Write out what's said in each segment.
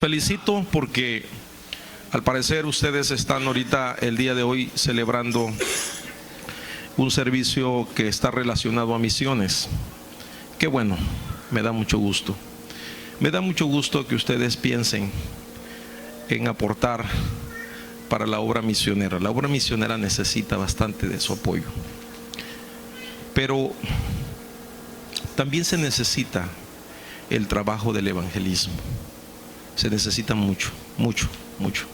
felicito porque al parecer ustedes están ahorita el día de hoy celebrando un servicio que está relacionado a misiones. Qué bueno, me da mucho gusto. Me da mucho gusto que ustedes piensen en aportar para la obra misionera. La obra misionera necesita bastante de su apoyo. Pero también se necesita el trabajo del evangelismo. Se necesita mucho, mucho, mucho.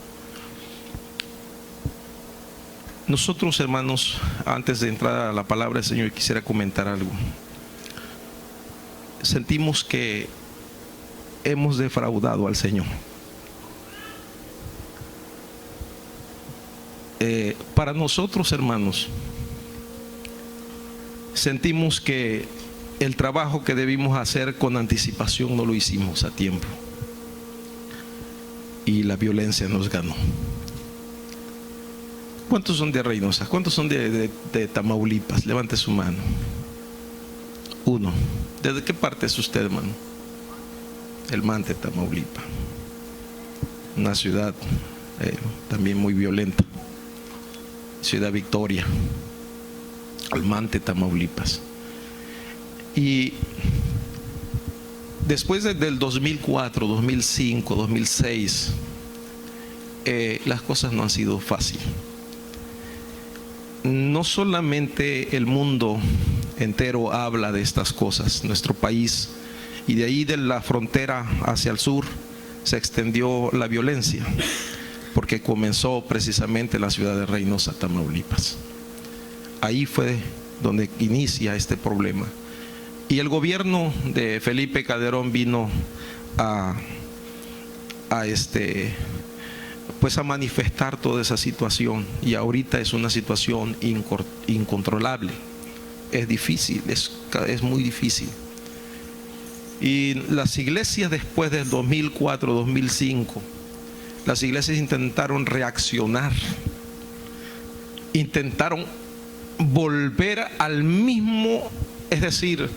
Nosotros, hermanos, antes de entrar a la palabra del Señor, quisiera comentar algo. Sentimos que hemos defraudado al Señor. Para nosotros, hermanos, sentimos que el trabajo que debimos hacer con anticipación no lo hicimos a tiempo. Y la violencia nos ganó. ¿Cuántos son de Reynosa? ¿Cuántos son de Tamaulipas? Levante su mano. Uno. ¿Desde qué parte es usted, hermano? El Mante, Tamaulipas. Una ciudad también muy violenta. Ciudad Victoria. Almante, Tamaulipas. Y después del 2004, 2005, 2006, las cosas no han sido fáciles. No solamente el mundo entero habla de estas cosas, nuestro país, y de ahí de la frontera hacia el sur se extendió la violencia, porque comenzó precisamente en la ciudad de Reynosa, Tamaulipas. Ahí fue donde inicia este problema. Y el gobierno de Felipe Calderón vino a manifestar toda esa situación, y ahorita es una situación incontrolable. Es difícil, es muy difícil. Y las iglesias después del 2004, 2005, las iglesias intentaron reaccionar, intentaron volver al mismo, es decir,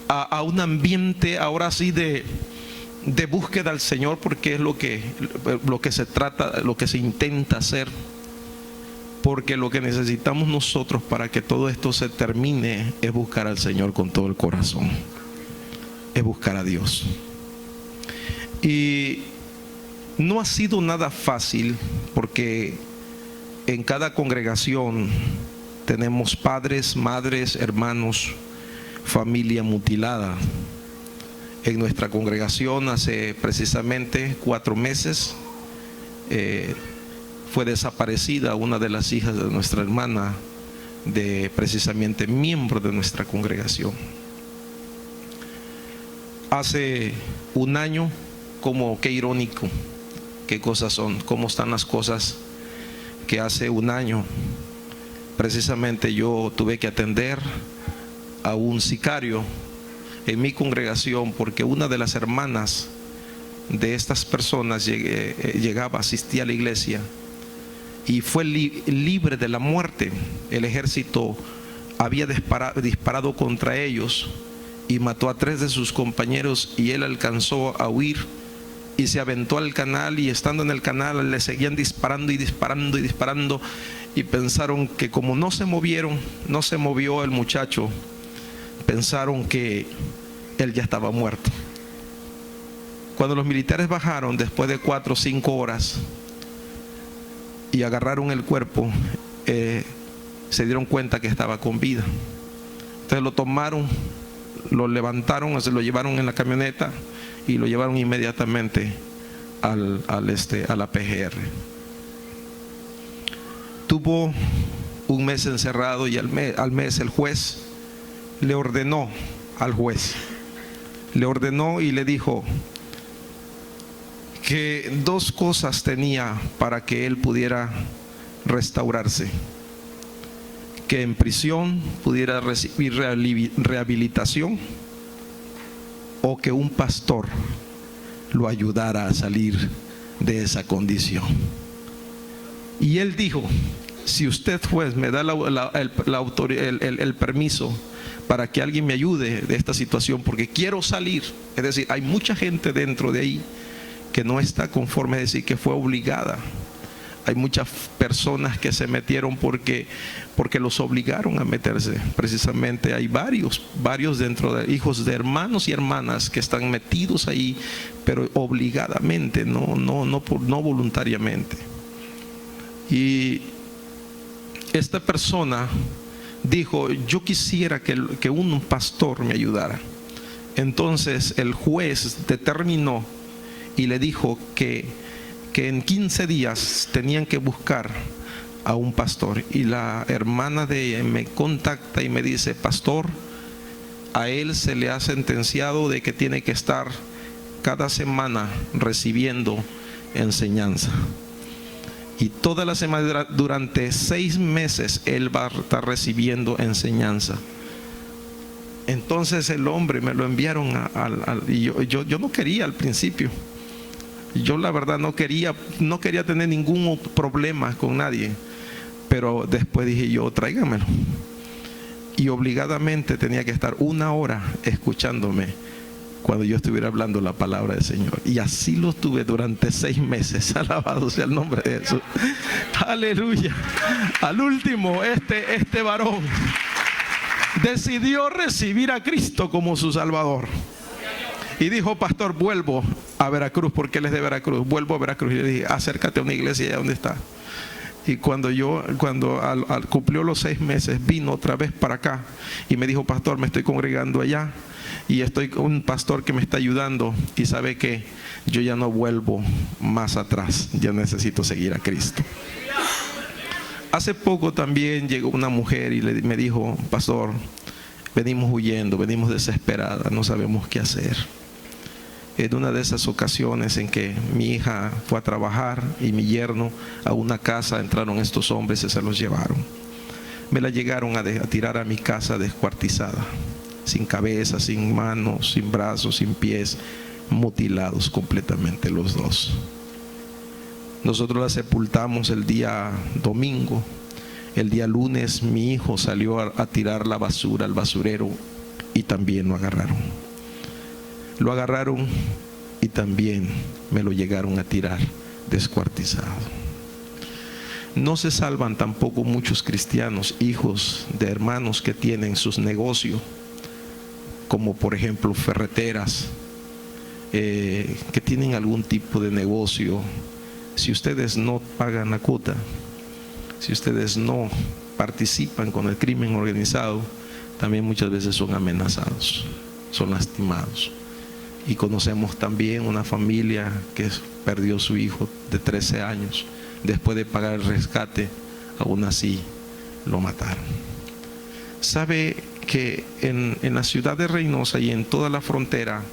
a un ambiente ahora sí de búsqueda al Señor, porque es lo que se trata, lo que se intenta hacer. Porque lo que necesitamos nosotros para que todo esto se termine es buscar al Señor con todo el corazón, es buscar a Dios. Y no ha sido nada fácil, porque en cada congregación tenemos padres, madres, hermanos, familia mutilada. En nuestra congregación hace precisamente 4 meses fue desaparecida una de las hijas de nuestra hermana, precisamente miembro de nuestra congregación. Hace un año, qué irónico, qué cosas son, cómo están las cosas, que hace un año precisamente yo tuve que atender a un sicario en mi congregación, porque una de las hermanas de estas personas asistía a la iglesia y fue libre de la muerte. El ejército había disparado contra ellos y mató a 3 de sus compañeros, y él alcanzó a huir y se aventó al canal, y estando en el canal le seguían disparando y disparando y disparando, y pensaron que como no se movió el muchacho, pensaron que él ya estaba muerto. Cuando los militares bajaron después de 4 o 5 horas y agarraron el cuerpo, se dieron cuenta que estaba con vida. Entonces lo tomaron, lo levantaron, se lo llevaron en la camioneta y lo llevaron inmediatamente a la PGR. Tuvo un mes encerrado, y al mes el juez le ordenó y le dijo que 2 cosas tenía para que él pudiera restaurarse: que en prisión pudiera recibir rehabilitación, o que un pastor lo ayudara a salir de esa condición. Y él dijo: si usted, juez, me da el permiso para que alguien me ayude de esta situación, porque quiero salir. Es decir, hay mucha gente dentro de ahí que no está conforme a decir que fue obligada. Hay muchas personas que se metieron porque los obligaron a meterse. Precisamente hay varios dentro de hijos de hermanos y hermanas que están metidos ahí, pero obligadamente, no voluntariamente. Y esta persona dijo: yo quisiera que un pastor me ayudara. Entonces el juez determinó y le dijo que en 15 días tenían que buscar a un pastor. Y la hermana de ella me contacta y me dice: pastor, a él se le ha sentenciado de que tiene que estar cada semana recibiendo enseñanza. Y toda la semana, durante 6 meses, él va a estar recibiendo enseñanza. Entonces el hombre me lo enviaron y yo no quería al principio. Yo la verdad no quería tener ningún problema con nadie. Pero después dije yo: tráigamelo. Y obligadamente tenía que estar 1 hora escuchándome cuando yo estuviera hablando la palabra del Señor. Y así lo tuve durante 6 meses. Alabado sea el nombre de Jesús. Aleluya. Al último, este varón decidió recibir a Cristo como su Salvador. Y dijo: pastor, vuelvo a Veracruz, porque él es de Veracruz. Vuelvo a Veracruz. Y le dije: acércate a una iglesia allá donde está. Y cuando cumplió los 6 meses, vino otra vez para acá y me dijo: pastor, me estoy congregando allá y estoy con un pastor que me está ayudando, y sabe que yo ya no vuelvo más atrás, ya necesito seguir a Cristo. Hace poco también llegó una mujer y me dijo: pastor, venimos huyendo, venimos desesperadas, no sabemos qué hacer. En una de esas ocasiones en que mi hija fue a trabajar y mi yerno a una casa, entraron estos hombres y se los llevaron. Me la llegaron a tirar a mi casa descuartizada, sin cabeza, sin manos, sin brazos, sin pies, mutilados completamente los dos. Nosotros la sepultamos el día domingo. El día lunes mi hijo salió a tirar la basura al basurero y también lo agarraron. Lo agarraron y también me lo llegaron a tirar descuartizado. No se salvan tampoco muchos cristianos, hijos de hermanos que tienen sus negocios, como por ejemplo ferreteras, que tienen algún tipo de negocio. Si ustedes no pagan la cuota, si ustedes no participan con el crimen organizado, también muchas veces son amenazados, son lastimados. Y conocemos también una familia que perdió su hijo de 13 años. Después de pagar el rescate, aún así lo mataron. Sabe que en la ciudad de Reynosa y en toda la frontera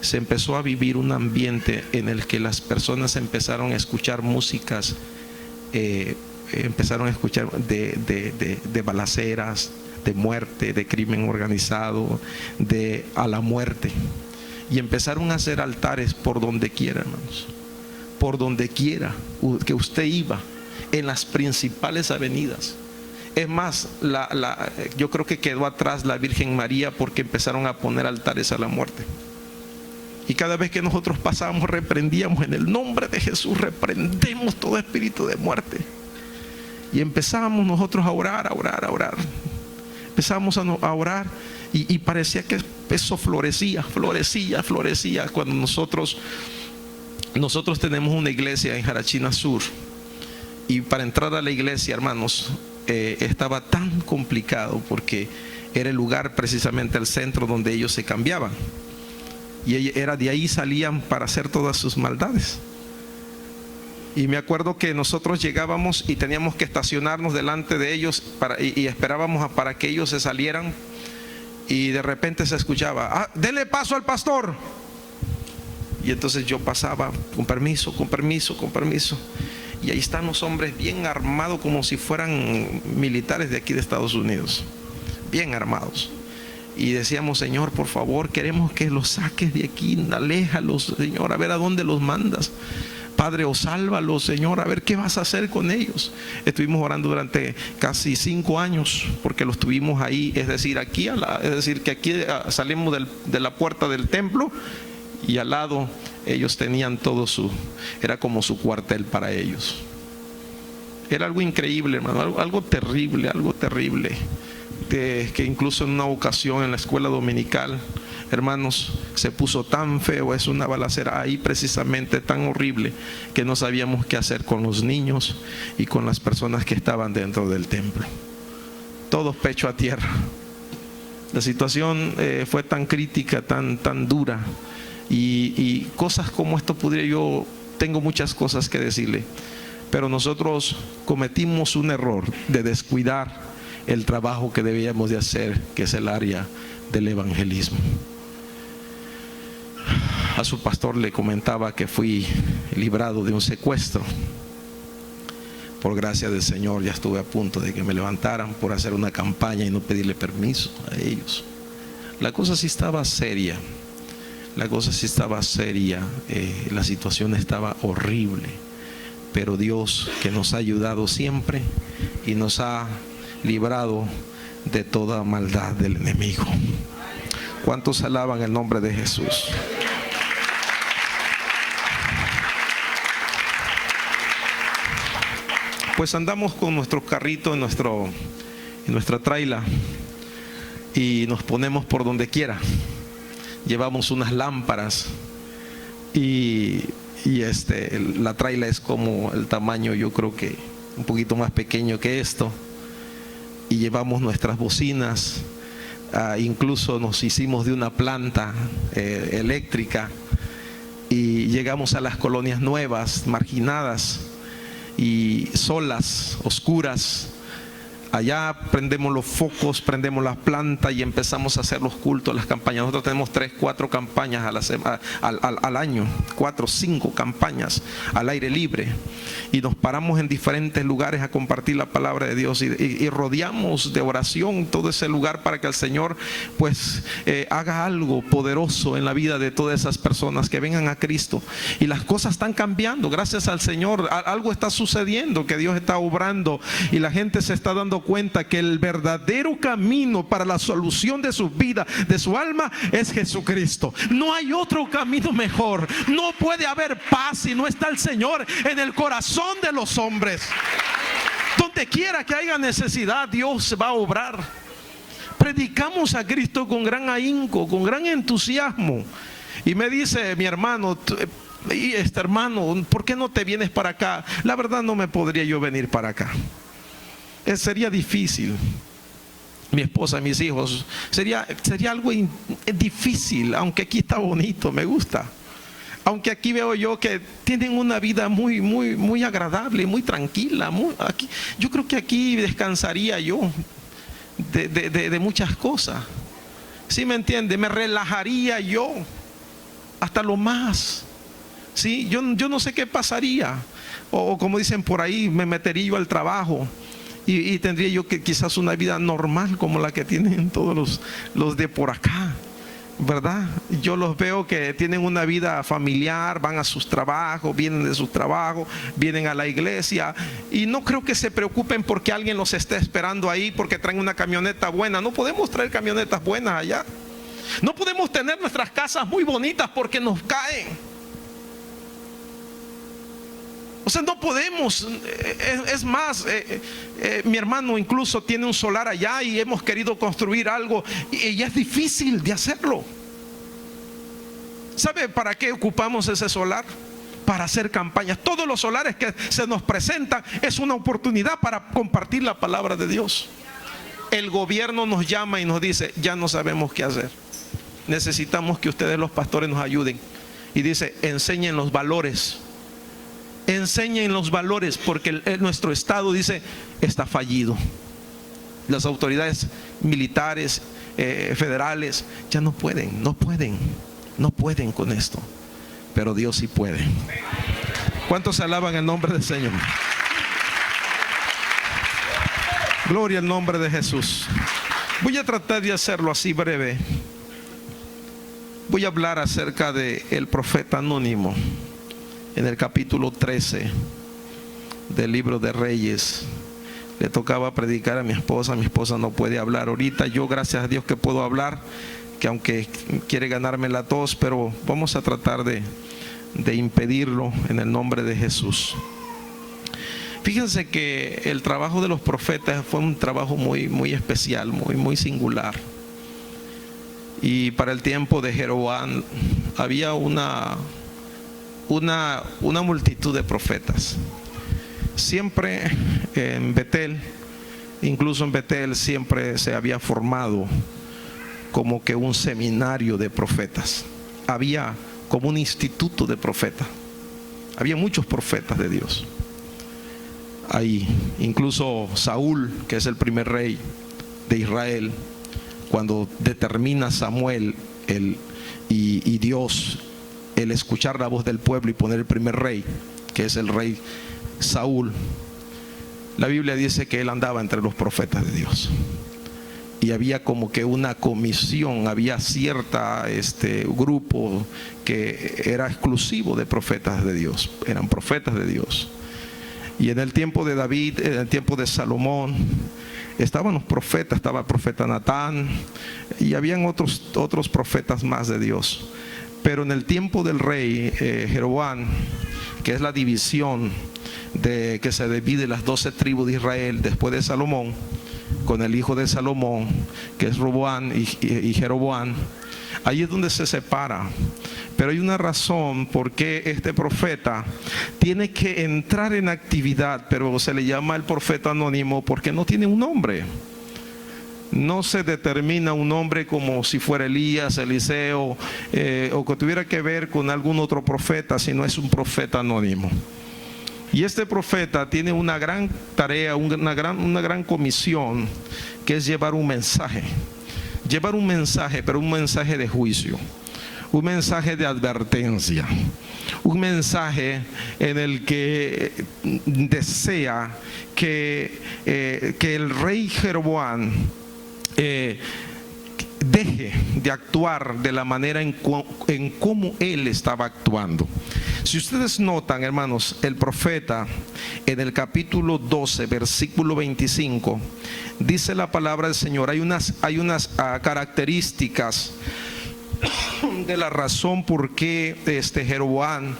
se empezó a vivir un ambiente en el que las personas empezaron a escuchar músicas, empezaron a escuchar de balaceras, de muerte, de crimen organizado, a la muerte. Y empezaron a hacer altares por donde quiera, hermanos. Por donde quiera que usted iba, en las principales avenidas. Es más, yo creo que quedó atrás la Virgen María, porque empezaron a poner altares a la muerte. Y cada vez que nosotros pasábamos, reprendíamos en el nombre de Jesús, reprendemos todo espíritu de muerte. Y empezábamos nosotros a orar. Empezamos a orar y parecía que eso florecía. Cuando nosotros tenemos una iglesia en Jarachina Sur, y para entrar a la iglesia, hermanos, estaba tan complicado, porque era el lugar, precisamente el centro donde ellos se cambiaban, y era de ahí salían para hacer todas sus maldades. Y me acuerdo que nosotros llegábamos y teníamos que estacionarnos delante de ellos y esperábamos para que ellos se salieran, y de repente se escuchaba: denle paso al pastor. Y entonces yo pasaba: con permiso. Y ahí están los hombres bien armados, como si fueran militares de aquí de Estados Unidos, bien armados. Y decíamos: Señor, por favor, queremos que los saques de aquí, aléjalos, Señor, a ver a dónde los mandas. Padre, o sálvalos, Señor, a ver qué vas a hacer con ellos. Estuvimos orando durante casi 5 años, porque los tuvimos ahí, es decir, que aquí salimos de la puerta del templo y al lado ellos tenían todo era como su cuartel para ellos. Era algo increíble, hermano, algo terrible, que incluso en una ocasión en la escuela dominical, hermanos, se puso tan feo, es una balacera ahí precisamente tan horrible, que no sabíamos qué hacer con los niños y con las personas que estaban dentro del templo. Todos pecho a tierra. La situación fue tan crítica, tan dura, y cosas como esto tengo muchas cosas que decirle, pero nosotros cometimos un error de descuidar el trabajo que debíamos de hacer, que es el área del evangelismo. A su pastor le comentaba que fui librado de un secuestro. Por gracia del Señor ya estuve a punto de que me levantaran por hacer una campaña y no pedirle permiso a ellos. La cosa sí estaba seria. La situación estaba horrible. Pero Dios, que nos ha ayudado siempre y nos ha librado de toda maldad del enemigo. ¿Cuántos alaban el nombre de Jesús? Pues andamos con nuestro carrito en nuestra traila y nos ponemos por donde quiera. Llevamos unas lámparas y la traila es como el tamaño, yo creo que un poquito más pequeño que esto, y llevamos nuestras bocinas. Incluso nos hicimos de una planta eléctrica y llegamos a las colonias nuevas, marginadas y solas, oscuras. Allá prendemos los focos, prendemos las plantas y empezamos a hacer los cultos, las campañas. Nosotros tenemos 3, 4 campañas al año, 4, 5 campañas al aire libre. Y nos paramos en diferentes lugares a compartir la palabra de Dios y rodeamos de oración todo ese lugar para que el Señor pues haga algo poderoso en la vida de todas esas personas que vengan a Cristo. Y las cosas están cambiando, gracias al Señor. Algo está sucediendo, que Dios está obrando y la gente se está dando cuenta que el verdadero camino para la solución de su vida, de su alma, es Jesucristo. No hay otro camino mejor. No puede haber paz si no está el Señor en el corazón de los hombres. Donde quiera que haya necesidad, Dios va a obrar. Predicamos a Cristo con gran ahínco, con gran entusiasmo. Y me dice mi hermano: hermano, ¿por qué no te vienes para acá? La verdad, no me podría yo venir para acá. Sería difícil. Mi esposa, mis hijos, sería algo difícil, aunque aquí está bonito, me gusta. Aunque aquí veo yo que tienen una vida muy agradable, muy tranquila. Yo creo que aquí descansaría yo de muchas cosas. ¿Sí me entiende? Me relajaría yo hasta lo más. ¿Sí? Yo no sé qué pasaría. O como dicen por ahí, me metería yo al trabajo. Y tendría yo que quizás una vida normal como la que tienen todos los de por acá, ¿verdad? Yo los veo que tienen una vida familiar, van a sus trabajos, vienen de sus trabajos, vienen a la iglesia, y no creo que se preocupen porque alguien los esté esperando ahí porque traen una camioneta buena. No podemos traer camionetas buenas allá. No podemos tener nuestras casas muy bonitas porque nos caen. O sea, no podemos. Es más, mi hermano incluso tiene un solar allá y hemos querido construir algo y ya es difícil de hacerlo. ¿Sabe para qué ocupamos ese solar? Para hacer campañas. Todos los solares que se nos presentan es una oportunidad para compartir la palabra de Dios. El gobierno nos llama y nos dice: ya no sabemos qué hacer. Necesitamos que ustedes, los pastores, nos ayuden. Y dice: enseñen los valores. Enseñen los valores, porque nuestro Estado, dice, está fallido. Las autoridades militares, federales, ya no pueden con esto. Pero Dios sí puede. ¿Cuántos alaban el nombre del Señor? Gloria al nombre de Jesús. Voy a tratar de hacerlo así breve. Voy a hablar acerca del profeta anónimo. En el capítulo 13 del libro de Reyes. Le tocaba predicar a mi esposa no puede hablar ahorita. Yo, gracias a Dios, que puedo hablar. que aunque quiere ganarme la tos, pero vamos a tratar de impedirlo en el nombre de Jesús. Fíjense que el trabajo de los profetas fue un trabajo muy especial, muy singular. Y para el tiempo de Jeroboam había una multitud de profetas. Siempre en Betel, incluso en Betel, siempre se había formado como que un seminario de profetas. Había como un instituto de profetas. Había muchos profetas de Dios ahí. Incluso Saúl, que es el primer rey de Israel, cuando determina Samuel y Dios el escuchar la voz del pueblo y poner el primer rey, que es el rey Saúl, la Biblia dice que él andaba entre los profetas de Dios. Y había como que una comisión, había cierta grupo que era exclusivo de profetas de Dios, eran profetas de Dios. Y en el tiempo de David, en el tiempo de Salomón, estaban los profetas, estaba el profeta Natán, y habían otros profetas más de Dios. Pero en el tiempo del rey Jeroboam, que es la división que se divide las 12 tribus de Israel después de Salomón, con el hijo de Salomón, que es Roboam y Jeroboam, ahí es donde se separa. Pero hay una razón por qué este profeta tiene que entrar en actividad, pero se le llama el profeta anónimo porque no tiene un nombre. No se determina un nombre como si fuera Elías, Eliseo, o que tuviera que ver con algún otro profeta, sino es un profeta anónimo. Y este profeta tiene una gran tarea, una gran comisión, que es llevar un mensaje. Llevar un mensaje, pero un mensaje de juicio, un mensaje de advertencia, un mensaje en el que desea que el rey Jeroboam deje de actuar de la manera en cómo él estaba actuando. Si ustedes notan, hermanos, el profeta en el capítulo 12, versículo 25, dice la palabra del Señor, hay unas características de la razón por qué Jeroboam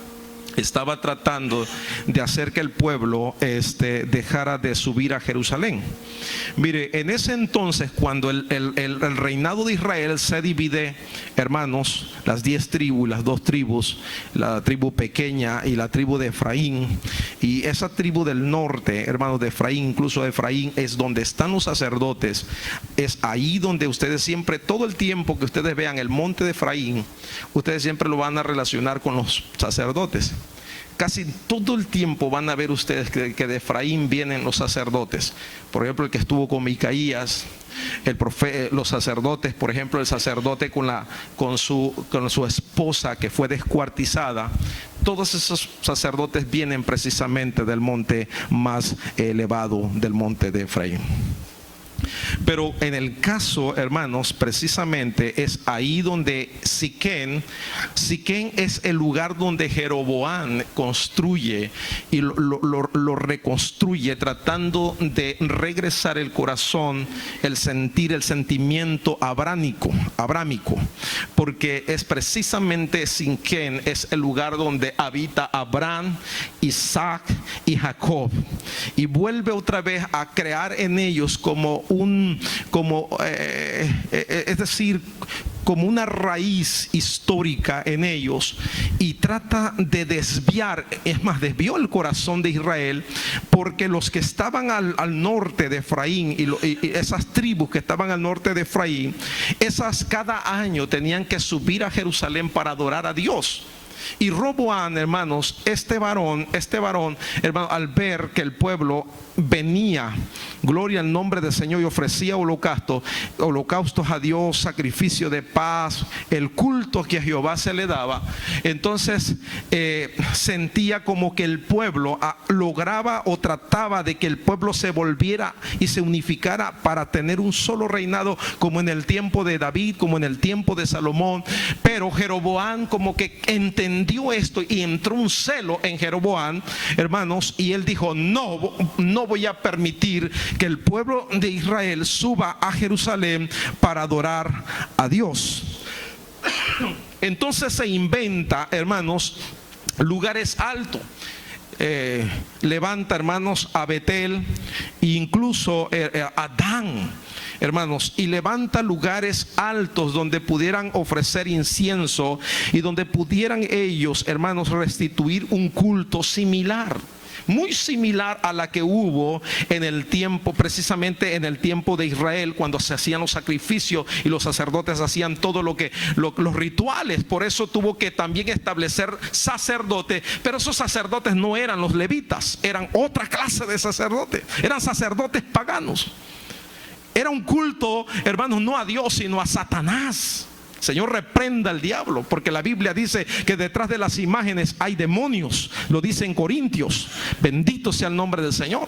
estaba tratando de hacer que el pueblo dejara de subir a Jerusalén. Mire, en ese entonces, cuando el reinado de Israel se divide, hermanos, las 10 tribus, las 2 tribus, la tribu pequeña y la tribu de Efraín, y esa tribu del norte, hermanos, de Efraín, incluso de Efraín es donde están los sacerdotes. Es ahí donde ustedes siempre, todo el tiempo que ustedes vean el monte de Efraín, ustedes siempre lo van a relacionar con los sacerdotes. Casi todo el tiempo van a ver ustedes que de Efraín vienen los sacerdotes. Por ejemplo, el que estuvo con Micaías, los sacerdotes, por ejemplo, el sacerdote con su esposa que fue descuartizada. Todos esos sacerdotes vienen precisamente del monte más elevado, del monte de Efraín. Pero en el caso, hermanos, precisamente es ahí donde Siquén es el lugar donde Jeroboam construye y lo reconstruye, tratando de regresar el corazón, el sentir, el sentimiento abrámico, porque es precisamente Siquén, es el lugar donde habita Abraham, Isaac y Jacob, y vuelve otra vez a crear en ellos como una raíz histórica en ellos, y trata de desviar, es más, desvió el corazón de Israel, porque los que estaban al norte de Efraín y esas tribus que estaban al norte de Efraín, esas cada año tenían que subir a Jerusalén para adorar a Dios. Y Roboam, hermanos, este varón, hermano, al ver que el pueblo venía, gloria al nombre del Señor, y ofrecía holocaustos a Dios, sacrificio de paz, el culto que a Jehová se le daba, entonces sentía como que el pueblo lograba o trataba de que el pueblo se volviera y se unificara para tener un solo reinado, como en el tiempo de David, como en el tiempo de Salomón. Pero Jeroboam como que entendió esto y entró un celo en Jeroboam, hermanos, y él dijo: no voy a permitir que el pueblo de Israel suba a Jerusalén para adorar a Dios. Entonces se inventa, hermanos, lugares altos. Levanta, hermanos, a Betel, incluso a Dan, hermanos, y levanta lugares altos donde pudieran ofrecer incienso y donde pudieran ellos, hermanos, restituir un culto similar, muy similar a la que hubo en el tiempo, precisamente en el tiempo de Israel, cuando se hacían los sacrificios y los sacerdotes hacían todo los rituales. Por eso tuvo que también establecer sacerdotes, pero esos sacerdotes no eran los levitas, eran otra clase de sacerdotes, eran sacerdotes paganos. Era un culto, hermanos, no a Dios sino a Satanás. Señor, reprenda al diablo, porque la Biblia dice que detrás de las imágenes hay demonios. Lo dice en Corintios. Bendito sea el nombre del Señor.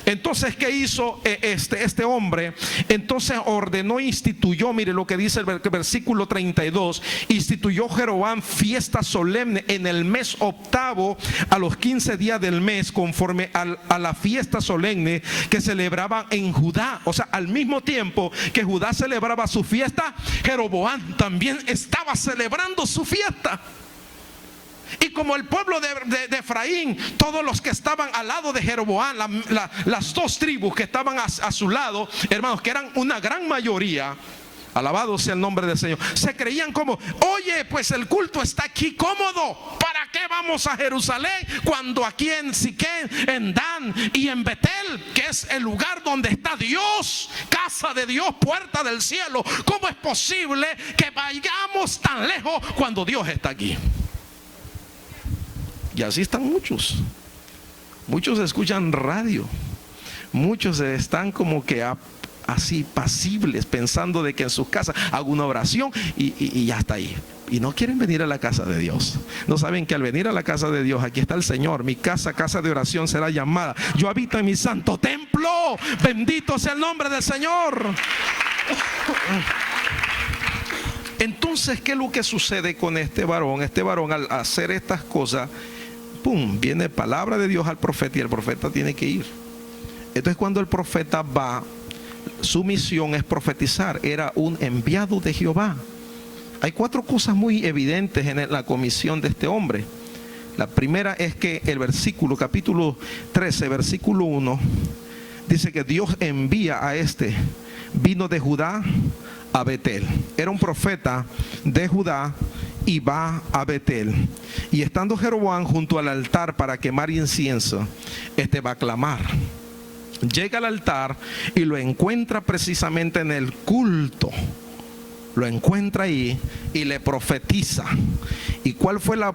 Entonces, ¿qué hizo este hombre? Entonces ordenó e instituyó, mire lo que dice el versículo 32, instituyó Jeroboam fiesta solemne en el mes octavo, a los 15 días del mes, conforme a la fiesta solemne que celebraban en Judá. O sea, al mismo tiempo que Judá celebraba su fiesta, Jeroboam también estaba celebrando su fiesta. Y como el pueblo de Efraín, todos los que estaban al lado de Jeroboam, las dos tribus que estaban a su lado, hermanos, que eran una gran mayoría, alabado sea el nombre del Señor, se creían como: oye, pues el culto está aquí cómodo, ¿para qué vamos a Jerusalén cuando aquí en Siquén, en Dan y en Betel, que es el lugar donde está Dios, casa de Dios, puerta del cielo? ¿Cómo es posible que vayamos tan lejos cuando Dios está aquí? Y así están muchos. Muchos escuchan radio, muchos están como que así pasibles, pensando de que en sus casas hago una oración y ya está ahí. Y no quieren venir a la casa de Dios. No saben que al venir a la casa de Dios, aquí está el Señor. Mi casa, casa de oración será llamada. Yo habito en mi santo templo. Bendito sea el nombre del Señor. Entonces, ¿qué es lo que sucede con este varón? Este varón, al hacer estas cosas, pum, viene palabra de Dios al profeta y el profeta tiene que ir. Entonces, cuando el profeta va, su misión es profetizar. Era un enviado de Jehová. Hay 4 cosas muy evidentes en la comisión de este hombre. La primera es que el versículo, capítulo 13, versículo 1, dice que Dios envía a este, vino de Judá a Betel. Era un profeta de Judá y va a Betel. Y estando Jeroboam junto al altar para quemar incienso, va a clamar. Llega al altar y lo encuentra precisamente en el culto. Lo encuentra ahí y le profetiza. ¿Y cuál fue la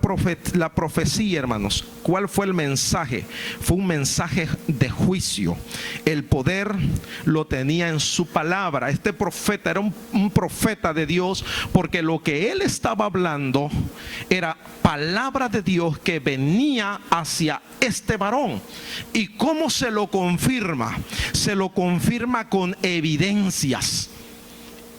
profecía, hermanos? ¿Cuál fue el mensaje? Fue un mensaje de juicio. El poder lo tenía en su palabra. Este profeta era un profeta de Dios, porque lo que él estaba hablando era palabra de Dios que venía hacia este varón. ¿Y cómo se lo confirma? Se lo confirma con evidencias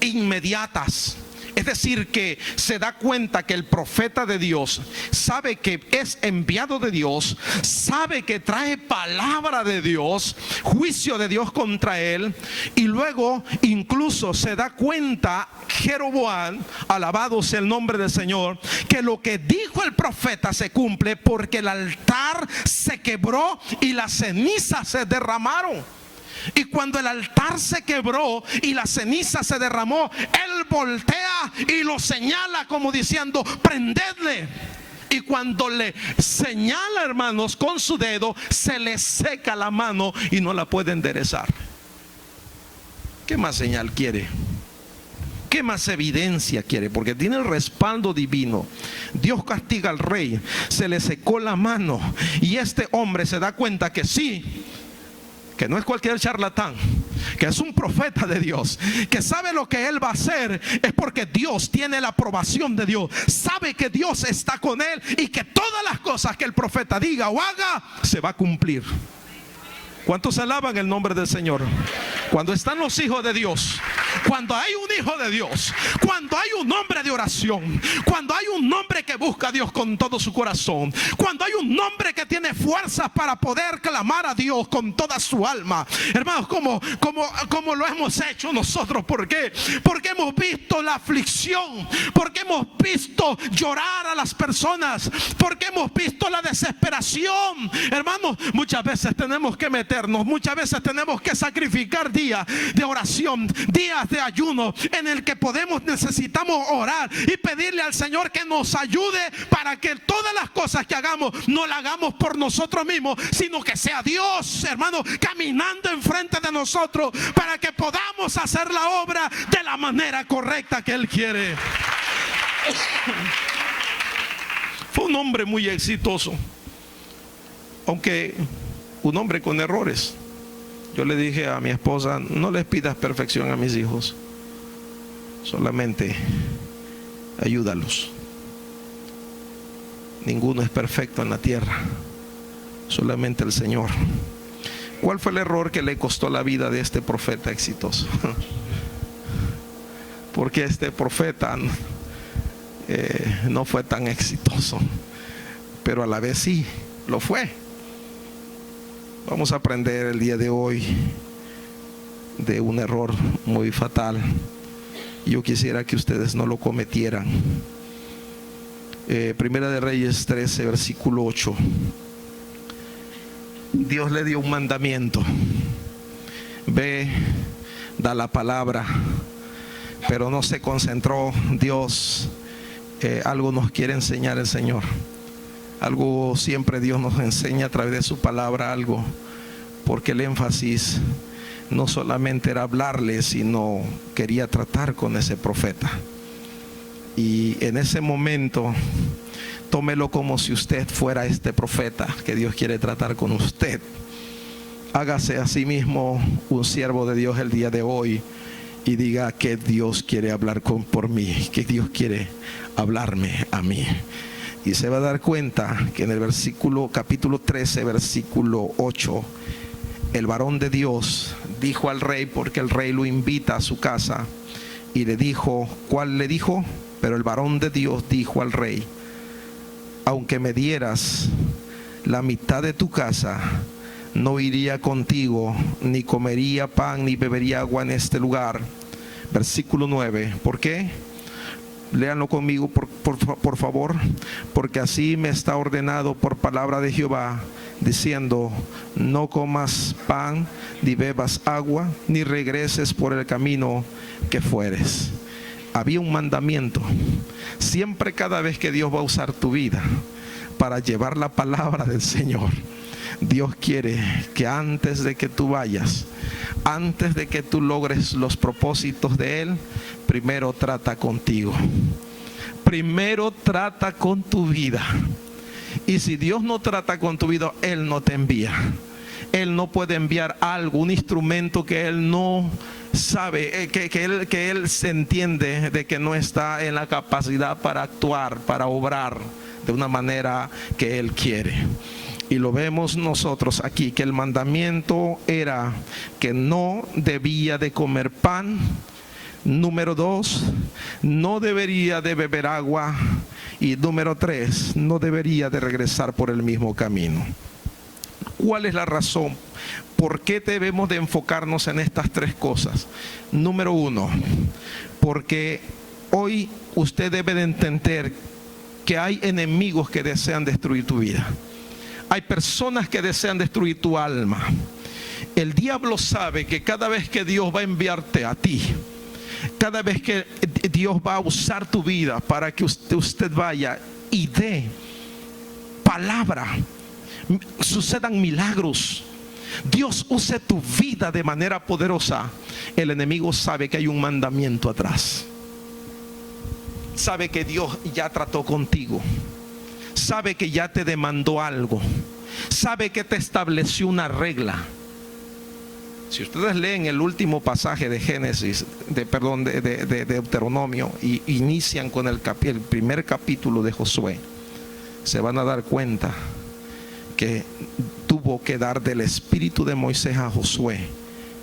inmediatas. Es decir, que se da cuenta que el profeta de Dios sabe que es enviado de Dios, sabe que trae palabra de Dios, juicio de Dios contra él. Y luego incluso se da cuenta Jeroboam, alabado sea el nombre del Señor, que lo que dijo el profeta se cumple, porque el altar se quebró y las cenizas se derramaron. Y cuando el altar se quebró y la ceniza se derramó, él voltea y lo señala como diciendo: prendedle. Y cuando le señala, hermanos, con su dedo, se le seca la mano y no la puede enderezar. ¿Qué más señal quiere? ¿Qué más evidencia quiere? Porque tiene el respaldo divino. Dios castiga al rey, se le secó la mano, y este hombre se da cuenta que sí, que no es cualquier charlatán, que es un profeta de Dios, que sabe lo que él va a hacer es porque Dios tiene la aprobación de Dios, sabe que Dios está con él y que todas las cosas que el profeta diga o haga se va a cumplir. ¿Cuántos alaban el nombre del Señor? Cuando están los hijos de Dios, Cuando hay un hijo de Dios, cuando hay un hombre de oración, cuando hay un hombre que busca a Dios con todo su corazón, cuando hay un hombre que tiene fuerzas para poder clamar a Dios con toda su alma, hermanos, como lo hemos hecho nosotros. ¿Por qué? Porque hemos visto la aflicción, porque hemos visto llorar a las personas, porque hemos visto la desesperación. Hermanos, muchas veces tenemos que meternos, muchas veces tenemos que sacrificar días de oración, días de ayuno, en el que necesitamos orar y pedirle al Señor que nos ayude para que todas las cosas que hagamos no las hagamos por nosotros mismos, sino que sea Dios, hermano, caminando enfrente de nosotros para que podamos hacer la obra de la manera correcta que Él quiere. Fue un hombre muy exitoso, aunque un hombre con errores. Yo le dije a mi esposa: no les pidas perfección a mis hijos, solamente ayúdalos. Ninguno es perfecto en la tierra, solamente el Señor. ¿Cuál fue el error que le costó la vida de este profeta exitoso? Porque este profeta no fue tan exitoso, pero a la vez sí lo fue. Vamos a aprender el día de hoy de un error muy fatal. Yo quisiera que ustedes no lo cometieran. Primera de Reyes 13, versículo 8. Dios le dio un mandamiento: ve, da la palabra. Pero no se concentró Dios. Algo nos quiere enseñar el Señor. Algo siempre Dios nos enseña a través de su palabra algo, porque el énfasis no solamente era hablarle, sino quería tratar con ese profeta. Y en ese momento, tómelo como si usted fuera este profeta que Dios quiere tratar con usted. Hágase a sí mismo un siervo de Dios el día de hoy y diga que Dios quiere hablar por mí, que Dios quiere hablarme a mí. Y se va a dar cuenta que en el capítulo 13, versículo 8, el varón de Dios dijo al rey, porque el rey lo invita a su casa, y le dijo, ¿cuál le dijo? Pero el varón de Dios dijo al rey: aunque me dieras la mitad de tu casa, no iría contigo, ni comería pan, ni bebería agua en este lugar. Versículo 9. ¿Por qué? Léanlo conmigo por favor. Porque así me está ordenado por palabra de Jehová, diciendo: no comas pan, ni bebas agua, ni regreses por el camino que fueres. Había un mandamiento. Siempre, cada vez que Dios va a usar tu vida para llevar la palabra del Señor, Dios quiere que antes de que tú vayas, antes de que tú logres los propósitos de Él, primero trata contigo. Primero trata con tu vida. Y si Dios no trata con tu vida, Él no te envía. Él no puede enviar algo, un instrumento que Él no sabe, que él se entiende de que no está en la capacidad para actuar, para obrar de una manera que Él quiere. Y lo vemos nosotros aquí, que el mandamiento era que no debía de comer pan. Número 2, no debería de beber agua. Y número 3, no debería de regresar por el mismo camino. ¿Cuál es la razón? ¿Por qué debemos de enfocarnos en estas 3 cosas? Número 1, porque hoy usted debe de entender que hay enemigos que desean destruir tu vida. Hay personas que desean destruir tu alma. El diablo sabe que cada vez que Dios va a enviarte a ti, cada vez que Dios va a usar tu vida para que usted vaya y dé palabra, sucedan milagros, Dios use tu vida de manera poderosa, el enemigo sabe que hay un mandamiento atrás. Sabe que Dios ya trató contigo. Sabe que ya te demandó algo. Sabe que te estableció una regla. Si ustedes leen el último pasaje de Génesis, de Deuteronomio, y inician con el primer capítulo de Josué, se van a dar cuenta que tuvo que dar del espíritu de Moisés a Josué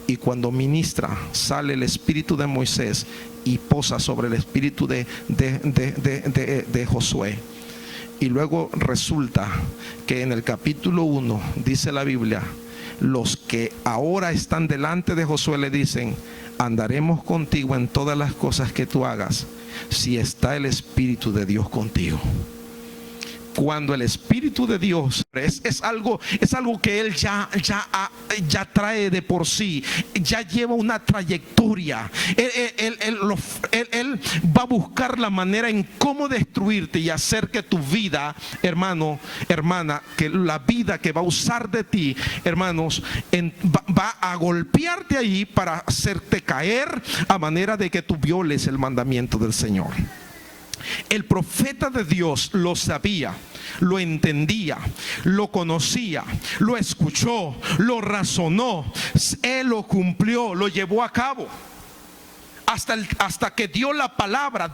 Y cuando ministra, sale el espíritu de Moisés y posa sobre el espíritu de Josué. Y luego resulta que en el capítulo 1 dice la Biblia, los que ahora están delante de Josué le dicen: andaremos contigo en todas las cosas que tú hagas, si está el Espíritu de Dios contigo. Cuando el Espíritu de Dios es algo que Él ya trae de por sí, ya lleva una trayectoria. Él va a buscar la manera en cómo destruirte y hacer que tu vida, hermano, hermana, que la vida que va a usar de ti, hermanos, va a golpearte ahí para hacerte caer, a manera de que tú violes el mandamiento del Señor. El profeta de Dios lo sabía, lo entendía, lo conocía, lo escuchó, lo razonó, él lo cumplió, lo llevó a cabo. Hasta que dio la palabra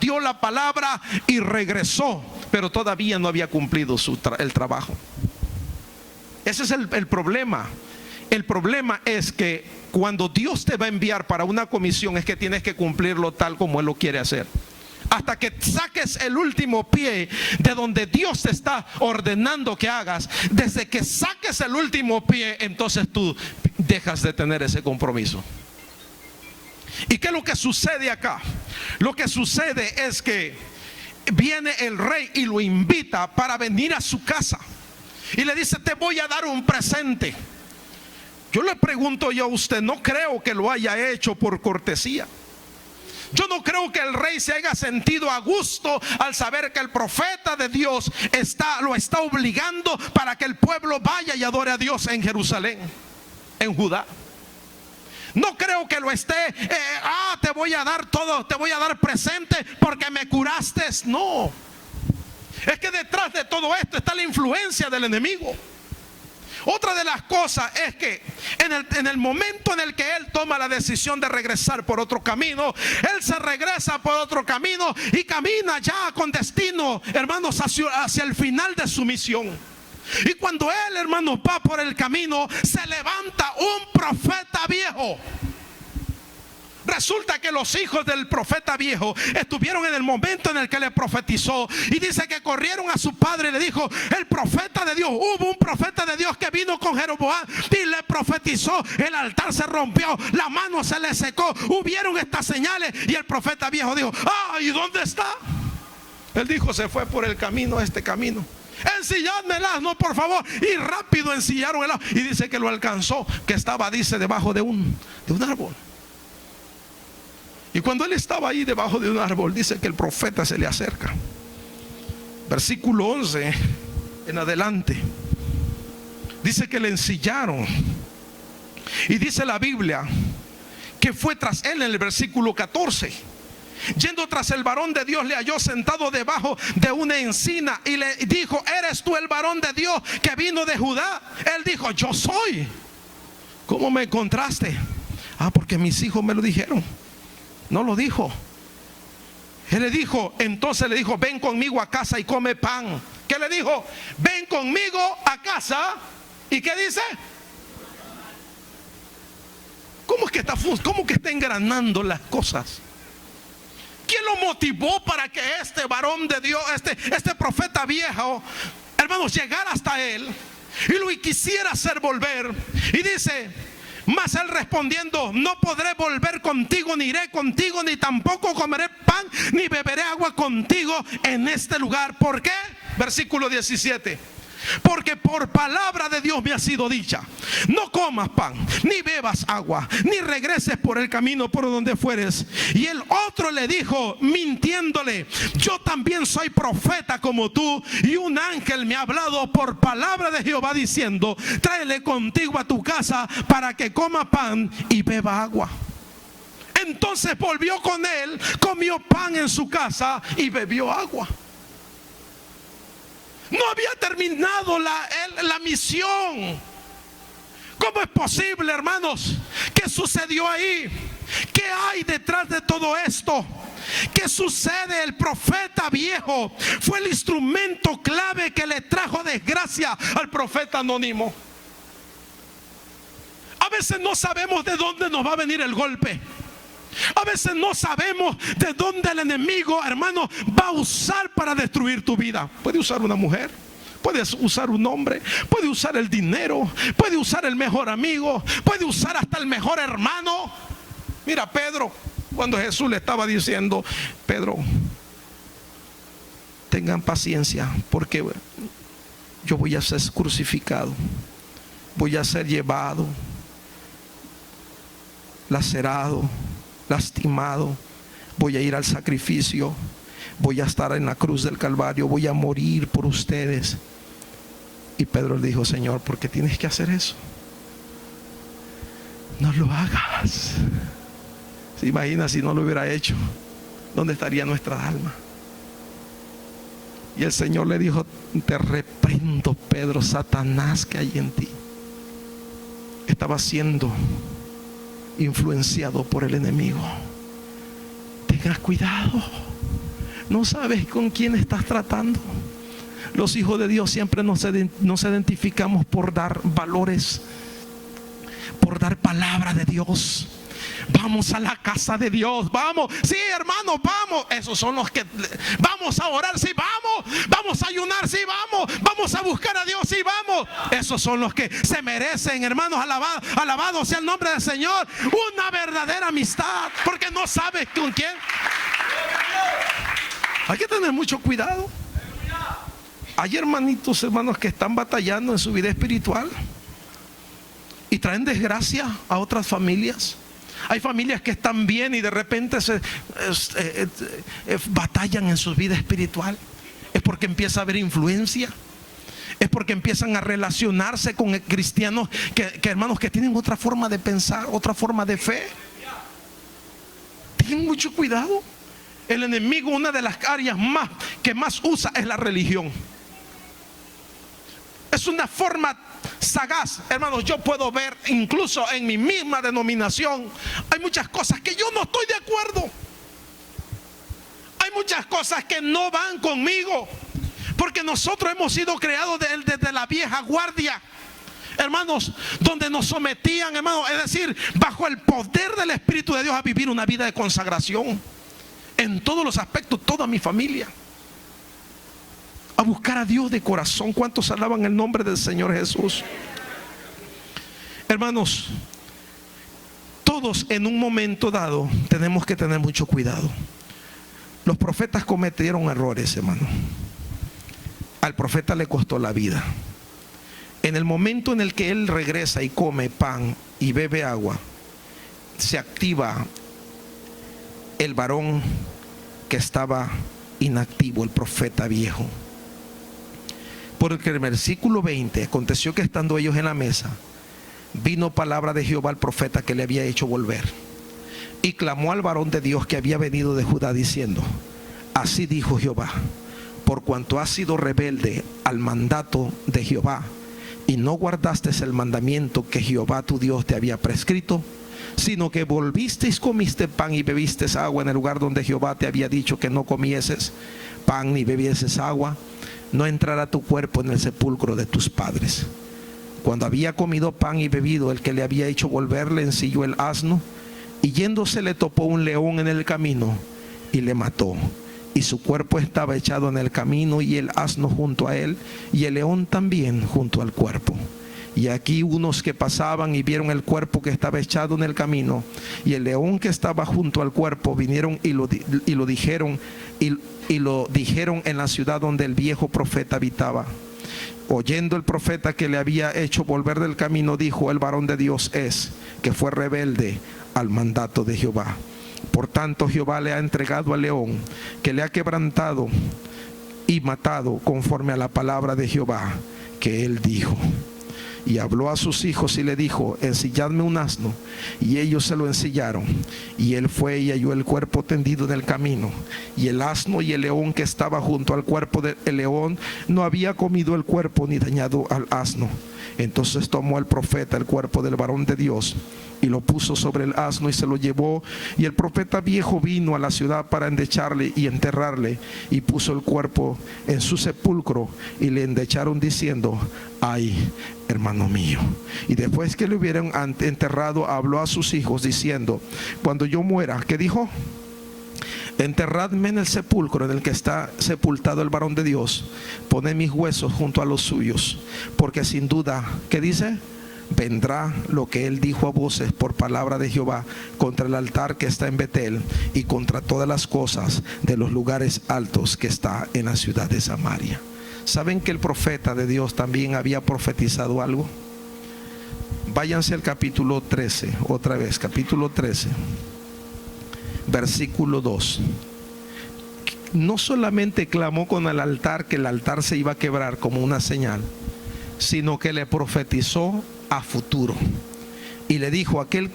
y regresó, pero todavía no había cumplido el trabajo. Ese es el problema. El problema es que cuando Dios te va a enviar para una comisión, es que tienes que cumplirlo tal como Él lo quiere hacer. Hasta que saques el último pie de donde Dios te está ordenando que hagas, desde que saques el último pie, entonces tú dejas de tener ese compromiso. ¿Y qué es lo que sucede acá? Lo que sucede es que viene el rey y lo invita para venir a su casa y le dice: te voy a dar un presente. Yo le pregunto yo a usted, no creo que lo haya hecho por cortesía. Yo no creo que el rey se haya sentido a gusto al saber que el profeta de Dios lo está obligando para que el pueblo vaya y adore a Dios en Jerusalén, en Judá. No creo que lo esté, te voy a dar todo, te voy a dar presente porque me curaste. No. Es que detrás de todo esto está la influencia del enemigo. Otra de las cosas es que en el momento en el que él toma la decisión de regresar por otro camino, él se regresa por otro camino y camina ya con destino, hermanos, hacia el final de su misión. Y cuando él, hermanos, va por el camino, se levanta un profeta viejo. Resulta que los hijos del profeta viejo estuvieron en el momento en el que le profetizó, y dice que corrieron a su padre y le dijo: el profeta de Dios, hubo un profeta de Dios que vino con Jeroboam y le profetizó, el altar se rompió, la mano se le secó, hubieron estas señales. Y el profeta viejo dijo: ¿y dónde está? Él dijo: se fue por el camino, este camino. Ensilladme el asno, por favor. Y rápido ensillaron el asno, y dice que lo alcanzó, que estaba, dice, debajo de un árbol. Y cuando él estaba ahí debajo de un árbol, dice que el profeta se le acerca. Versículo 11 en adelante, dice que le ensillaron. Y dice la Biblia que fue tras él en el versículo 14. Yendo tras el varón de Dios, le halló sentado debajo de una encina y le dijo: ¿eres tú el varón de Dios que vino de Judá? Él dijo: yo soy. ¿Cómo me encontraste? Porque mis hijos me lo dijeron. No lo dijo. Él le dijo, entonces le dijo: ven conmigo a casa y come pan. ¿Qué le dijo? Ven conmigo a casa. ¿Y qué dice? ¿Cómo que está engranando las cosas? ¿Quién lo motivó para que este varón de Dios, este profeta viejo, hermanos, llegara hasta él y lo quisiera hacer volver? Y dice: mas él respondiendo: no podré volver contigo, ni iré contigo, ni tampoco comeré pan, ni beberé agua contigo en este lugar. ¿Por qué? Versículo 17. Porque por palabra de Dios me ha sido dicha: no comas pan, ni bebas agua, ni regreses por el camino por donde fueres. Y el otro le dijo, mintiéndole: yo también soy profeta como tú, y un ángel me ha hablado por palabra de Jehová diciendo: tráele contigo a tu casa para que coma pan y beba agua. Entonces volvió con él, comió pan en su casa y bebió agua. No había terminado la misión. ¿Cómo es posible, hermanos? ¿Qué sucedió ahí? ¿Qué hay detrás de todo esto? ¿Qué sucede? El profeta viejo fue el instrumento clave que le trajo desgracia al profeta anónimo. A veces no sabemos de dónde nos va a venir el golpe. A veces no sabemos de dónde el enemigo, hermano, va a usar para destruir tu vida. Puede usar una mujer, puede usar un hombre, puede usar el dinero, puede usar el mejor amigo, puede usar hasta el mejor hermano. Mira Pedro, cuando Jesús le estaba diciendo: Pedro, tengan paciencia, porque yo voy a ser crucificado, voy a ser llevado, lacerado, lastimado, voy a ir al sacrificio, voy a estar en la cruz del Calvario, voy a morir por ustedes. Y Pedro le dijo: Señor, ¿por qué tienes que hacer eso? No lo hagas. ¿Se imagina si no lo hubiera hecho? ¿Dónde estaría nuestra alma? Y el Señor le dijo: te reprendo, Pedro, Satanás que hay en ti. Estaba siendo influenciado por el enemigo. Tengas cuidado, no sabes con quién estás tratando. Los hijos de Dios siempre nos identificamos por dar valores, por dar palabra de Dios. Vamos a la casa de Dios, vamos, sí hermano, vamos. Esos son los que vamos a orar, sí, vamos a ayunar, sí, vamos a buscar a Dios, sí, vamos. Esos son los que se merecen, hermanos, alabado sea el nombre del Señor, una verdadera amistad, porque no sabes con quién. Hay que tener mucho cuidado. Hay hermanos que están batallando en su vida espiritual y traen desgracia a otras familias. Hay familias que están bien y de repente batallan en su vida espiritual. Es porque empieza a haber influencia. Es porque empiezan a relacionarse con cristianos que hermanos que tienen otra forma de pensar, otra forma de fe. Ten mucho cuidado. El enemigo, una de las áreas que más usa es la religión. Es una forma sagaz, hermanos. Yo puedo ver incluso en mi misma denominación, hay muchas cosas que yo no estoy de acuerdo. Hay muchas cosas que no van conmigo, porque nosotros hemos sido creados desde la vieja guardia, hermanos, donde nos sometían, hermanos, es decir, bajo el poder del Espíritu de Dios, a vivir una vida de consagración en todos los aspectos. Toda mi familia, a buscar a Dios de corazón. ¿Cuántos alaban el nombre del Señor Jesús? Hermanos, todos en un momento dado tenemos que tener mucho cuidado. Los profetas cometieron errores, hermano. Al profeta le costó la vida. En el momento en el que él regresa y come pan y bebe agua, se activa el varón que estaba inactivo, el profeta viejo. Porque en el versículo 20, aconteció que estando ellos en la mesa, vino palabra de Jehová al profeta que le había hecho volver, y clamó al varón de Dios que había venido de Judá, diciendo: así dijo Jehová, por cuanto has sido rebelde al mandato de Jehová, y no guardaste el mandamiento que Jehová tu Dios te había prescrito, sino que volvisteis, comiste pan y bebiste agua en el lugar donde Jehová te había dicho que no comieses pan ni bebieses agua, no entrará tu cuerpo en el sepulcro de tus padres. Cuando había comido pan y bebido, el que le había hecho volver le ensilló el asno, y yéndose le topó un león en el camino y le mató. Y su cuerpo estaba echado en el camino, y el asno junto a él, y el león también junto al cuerpo. Y aquí unos que pasaban y vieron el cuerpo que estaba echado en el camino y el león que estaba junto al cuerpo, vinieron y lo dijeron en la ciudad donde el viejo profeta habitaba. Oyendo el profeta que le había hecho volver del camino, dijo: el varón de Dios es, que fue rebelde al mandato de Jehová. Por tanto Jehová le ha entregado al león, que le ha quebrantado y matado, conforme a la palabra de Jehová que él dijo. Y habló a sus hijos y le dijo: ensilladme un asno. Y ellos se lo ensillaron. Y él fue y halló el cuerpo tendido en el camino, y el asno y el león que estaba junto al cuerpo del león no había comido el cuerpo ni dañado al asno. Entonces tomó el profeta el cuerpo del varón de Dios y lo puso sobre el asno y se lo llevó. Y el profeta viejo vino a la ciudad para endecharle y enterrarle, y puso el cuerpo en su sepulcro, y le endecharon diciendo: ay, hermano mío. Y después que le hubieran enterrado, habló a sus hijos diciendo: cuando yo muera, ¿qué dijo? Enterradme en el sepulcro en el que está sepultado el varón de Dios. Poned mis huesos junto a los suyos, porque sin duda, ¿qué dice? Vendrá lo que él dijo a voces por palabra de Jehová contra el altar que está en Betel y contra todas las cosas de los lugares altos que está en la ciudad de Samaria. ¿Saben que el profeta de Dios también había profetizado algo? Váyanse al capítulo 13, otra vez, capítulo 13, versículo 2. No solamente clamó con el altar que el altar se iba a quebrar como una señal, sino que le profetizó a futuro. Y le dijo: aquel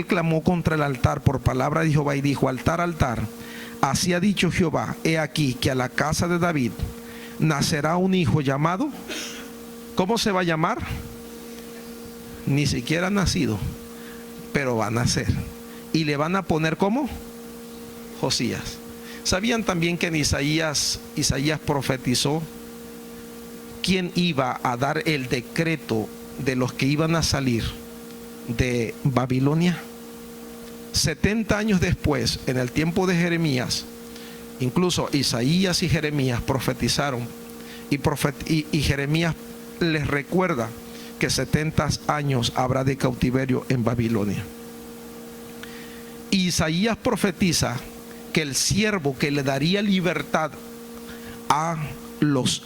clamó contra el altar por palabra de Jehová y dijo: altar, altar, así ha dicho Jehová, he aquí que a la casa de David nacerá un hijo llamado, ¿cómo se va a llamar? Ni siquiera ha nacido, pero va a nacer. Y le van a poner ¿cómo? Josías. ¿Sabían también que en Isaías profetizó quién iba a dar el decreto de los que iban a salir de Babilonia? 70 años después, en el tiempo de Jeremías, incluso Isaías y Jeremías profetizaron, y Jeremías les recuerda que 70 años habrá de cautiverio en Babilonia. Y Isaías profetiza que el siervo que le daría libertad a los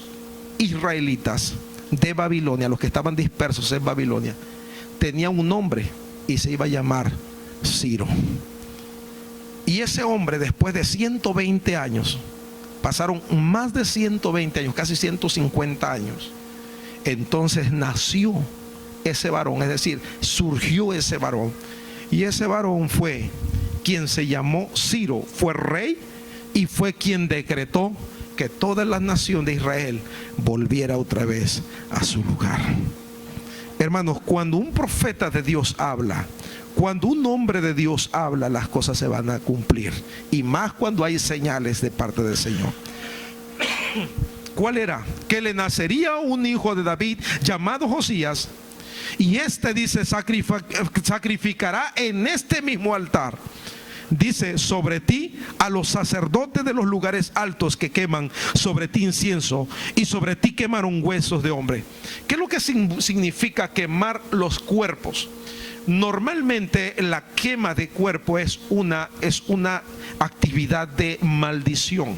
israelitas de Babilonia, los que estaban dispersos en Babilonia, tenía un nombre y se iba a llamar Ciro. Y ese hombre, después de 120 años, pasaron más de 120 años, casi 150 años, entonces nació ese varón, es decir, surgió ese varón. Y ese varón fue quien se llamó Ciro, fue rey y fue quien decretó que toda la nación de Israel volviera otra vez a su lugar. Hermanos, cuando un profeta de Dios habla, cuando un hombre de Dios habla, las cosas se van a cumplir, y más cuando hay señales de parte del Señor. ¿Cuál era? Que le nacería un hijo de David llamado Josías, y este, dice, sacrificará en este mismo altar, dice, sobre ti a los sacerdotes de los lugares altos que queman sobre ti incienso, y sobre ti quemaron huesos de hombre. ¿Qué es lo que significa quemar los cuerpos? Normalmente la quema de cuerpo es una actividad de maldición.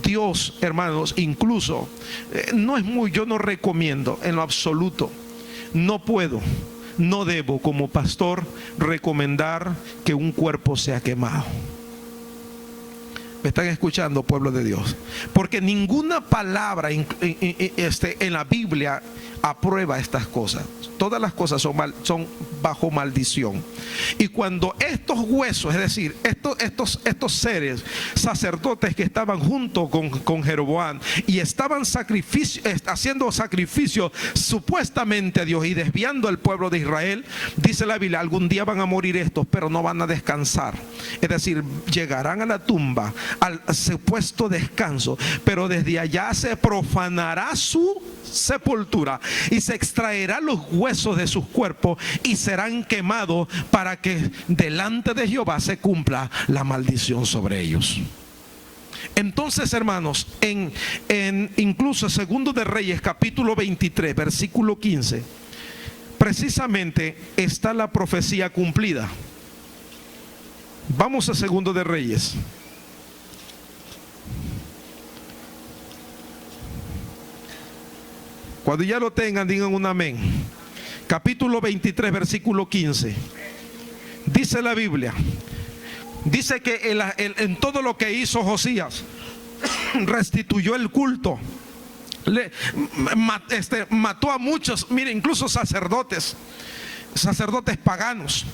Dios, hermanos, incluso yo no recomiendo en lo absoluto, no puedo, no debo como pastor recomendar que un cuerpo sea quemado. ¿Me están escuchando, pueblo de Dios? Porque ninguna palabra en la Biblia aprueba estas cosas. Todas las cosas son bajo maldición. Y cuando estos huesos, es decir, estos seres sacerdotes que estaban junto con Jeroboam y estaban haciendo sacrificio supuestamente a Dios y desviando al pueblo de Israel, dice la Biblia, algún día van a morir estos, pero no van a descansar. Es decir, llegarán a la tumba, al supuesto descanso, pero desde allá se profanará su sepultura y se extraerán los huesos de sus cuerpos y serán quemados para que delante de Jehová se cumpla la maldición sobre ellos. Entonces, hermanos, en incluso Segundo de Reyes capítulo 23 versículo 15, precisamente está la profecía cumplida. Vamos a Segundo de Reyes. Cuando ya lo tengan, digan un amén. Capítulo 23, versículo 15. Dice la Biblia, dice que en todo lo que hizo Josías, restituyó el culto, mató a muchos, mire, incluso sacerdotes paganos,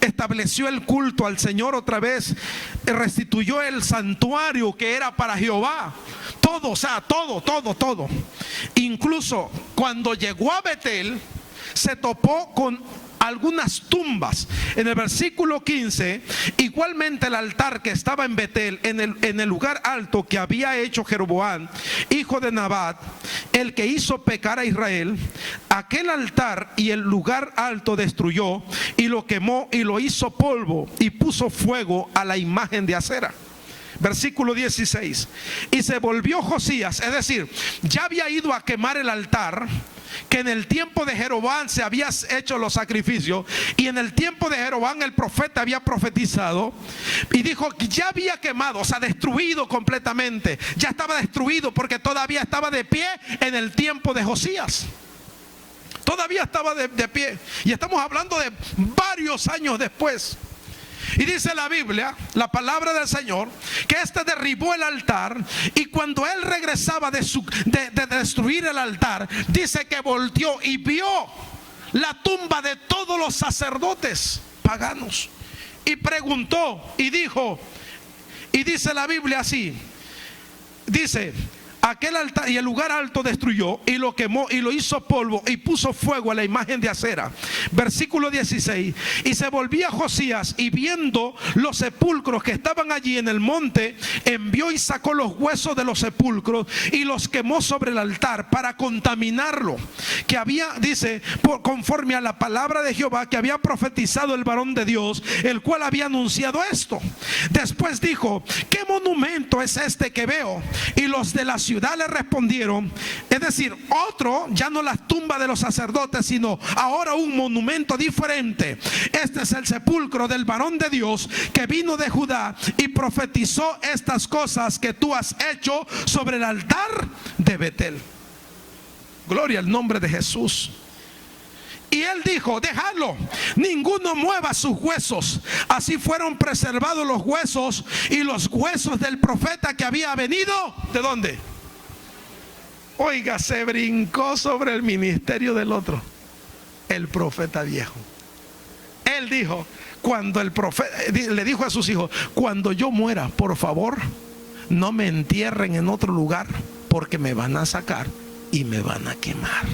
estableció el culto al Señor otra vez, restituyó el santuario que era para Jehová, todo, o sea, todo. Incluso cuando llegó a Betel, se topó con algunas tumbas. En el versículo 15, igualmente el altar que estaba en Betel, en el lugar alto que había hecho Jeroboam, hijo de Nabat, el que hizo pecar a Israel, aquel altar y el lugar alto destruyó y lo quemó y lo hizo polvo y puso fuego a la imagen de acera. Versículo 16. Y se volvió Josías, es decir, ya había ido a quemar el altar, que en el tiempo de Jeroboam se había hecho los sacrificios, y en el tiempo de Jeroboam el profeta había profetizado y dijo que ya había quemado, o sea, destruido completamente. Ya estaba destruido porque todavía estaba de pie en el tiempo de Josías. Todavía estaba de pie, y estamos hablando de varios años después. Y dice la Biblia, la palabra del Señor, que este derribó el altar, y cuando él regresaba de destruir el altar, dice que volteó y vio la tumba de todos los sacerdotes paganos, y preguntó y dijo, y dice la Biblia así, dice: aquel altar y el lugar alto destruyó y lo quemó y lo hizo polvo y puso fuego a la imagen de acera. Versículo 16. Y se volvía Josías, y viendo los sepulcros que estaban allí en el monte, envió y sacó los huesos de los sepulcros y los quemó sobre el altar para contaminarlo, que había, dice, conforme a la palabra de Jehová que había profetizado el varón de Dios, el cual había anunciado esto. Después dijo: ¿qué monumento es este que veo? Y los de la ciudad le respondieron, es decir, otro, ya no las tumbas de los sacerdotes, sino ahora un monumento diferente. Este es el sepulcro del varón de Dios que vino de Judá y profetizó estas cosas que tú has hecho sobre el altar de Betel. Gloria al nombre de Jesús. Y él dijo: dejadlo, ninguno mueva sus huesos. Así fueron preservados los huesos y los huesos del profeta que había venido. ¿De dónde? Oiga, se brincó sobre el ministerio del otro, el profeta viejo. Él dijo, cuando el profeta le dijo a sus hijos: cuando yo muera, por favor, no me entierren en otro lugar, porque me van a sacar y me van a quemar.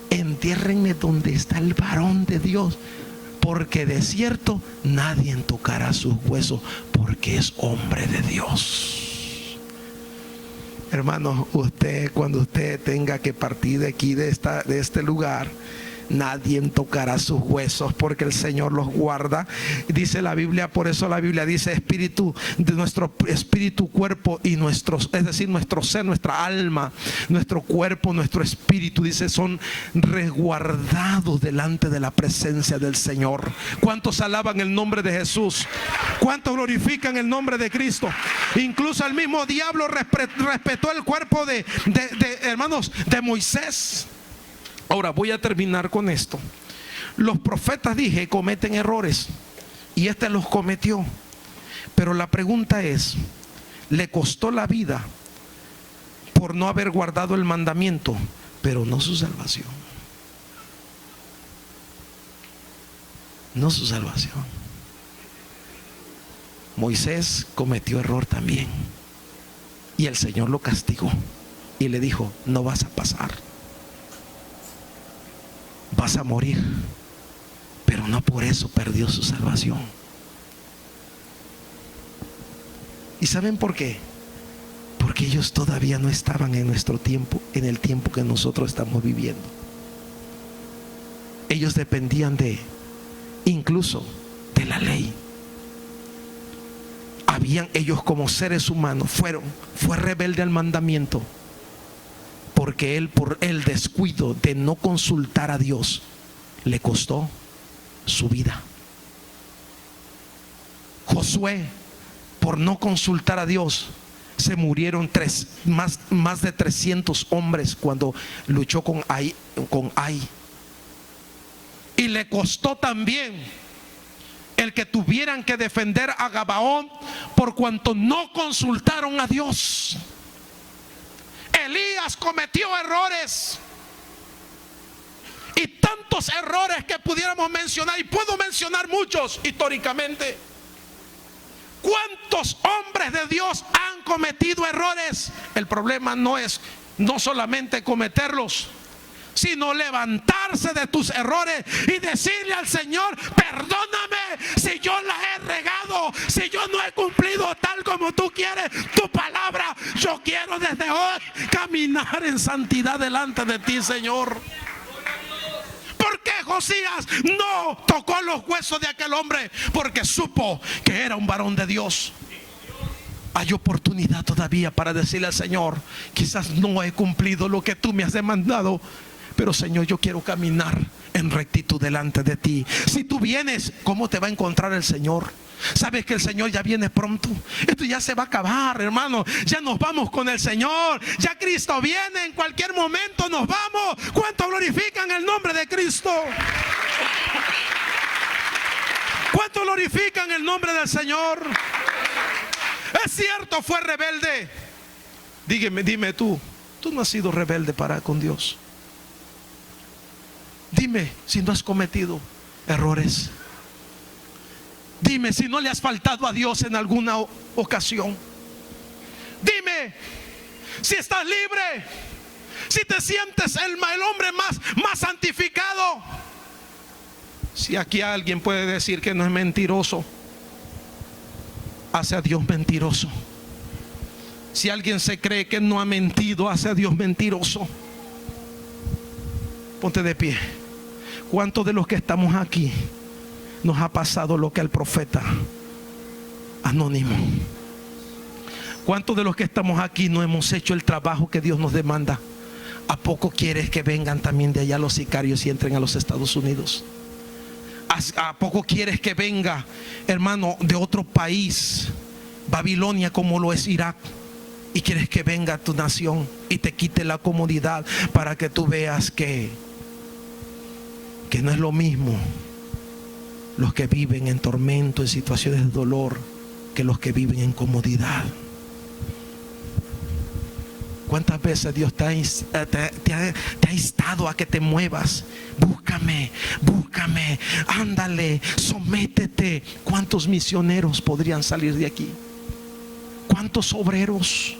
Entiérrenme donde está el varón de Dios, porque de cierto nadie tocará sus huesos, porque es hombre de Dios. Hermanos, usted, cuando usted tenga que partir de aquí, de este lugar, nadie tocará sus huesos, porque el Señor los guarda. Dice la Biblia, por eso la Biblia dice: espíritu, de nuestro espíritu, cuerpo y nuestros, es decir, nuestro ser, nuestra alma, nuestro cuerpo, nuestro espíritu, dice, son resguardados delante de la presencia del Señor. ¿Cuántos alaban el nombre de Jesús? ¿Cuántos glorifican el nombre de Cristo? Incluso el mismo diablo respetó el cuerpo de hermanos, de Moisés. Ahora voy a terminar con esto. Los profetas, dije, cometen errores, y este los cometió. Pero la pregunta es: le costó la vida por no haber guardado el mandamiento, pero no su salvación. No su salvación. Moisés cometió error también, y el Señor lo castigó y le dijo: no vas a pasar, vas a morir. Pero no por eso perdió su salvación. ¿Y saben por qué? Porque ellos todavía no estaban en nuestro tiempo, en el tiempo que nosotros estamos viviendo. Ellos dependían incluso de la ley. Ellos como seres humanos fue rebelde al mandamiento, porque él, por el descuido de no consultar a Dios, le costó su vida. Josué, por no consultar a Dios, se murieron más de 300 hombres cuando luchó con Ai. Y le costó también el que tuvieran que defender a Gabaón, por cuanto no consultaron a Dios. Elías cometió errores, y tantos errores que pudiéramos mencionar, y puedo mencionar muchos históricamente. ¿Cuántos hombres de Dios han cometido errores? El problema no es no solamente cometerlos, sino levantarse de tus errores y decirle al Señor: perdóname si yo la he regado, si yo no he cumplido tal como tú quieres tu palabra. Yo quiero desde hoy caminar en santidad delante de ti, Señor. ¿Por qué Josías no tocó los huesos de aquel hombre? Porque supo que era un varón de Dios. Hay oportunidad todavía para decirle al Señor: quizás no he cumplido lo que tú me has demandado, pero Señor, yo quiero caminar en rectitud delante de ti. Si tú vienes, ¿cómo te va a encontrar el Señor? ¿Sabes que el Señor ya viene pronto? Esto ya se va a acabar, hermano. Ya nos vamos con el Señor. Ya Cristo viene, en cualquier momento nos vamos. ¿Cuánto glorifican el nombre de Cristo? ¿Cuánto glorifican el nombre del Señor? Es cierto, fue rebelde. Dime tú no has sido rebelde para con Dios. Dime si no has cometido errores. Dime si no le has faltado a Dios en alguna ocasión. Dime si estás libre, si te sientes el hombre más santificado. Si aquí alguien puede decir que no es mentiroso, hace a Dios mentiroso. Si alguien se cree que no ha mentido, hace a Dios mentiroso. Ponte de pie. ¿Cuántos de los que estamos aquí nos ha pasado lo que al profeta anónimo? ¿Cuántos de los que estamos aquí no hemos hecho el trabajo que Dios nos demanda? ¿A poco quieres que vengan también de allá los sicarios y entren a los Estados Unidos? ¿A poco quieres que venga, hermano, de otro país, Babilonia como lo es Irak, y quieres que venga a tu nación y te quite la comodidad para que tú veas que no es lo mismo los que viven en tormento, en situaciones de dolor, que los que viven en comodidad? ¿Cuántas veces Dios te ha instado a que te muevas? Búscame, ándale, sométete. ¿Cuántos misioneros podrían salir de aquí? ¿Cuántos obreros?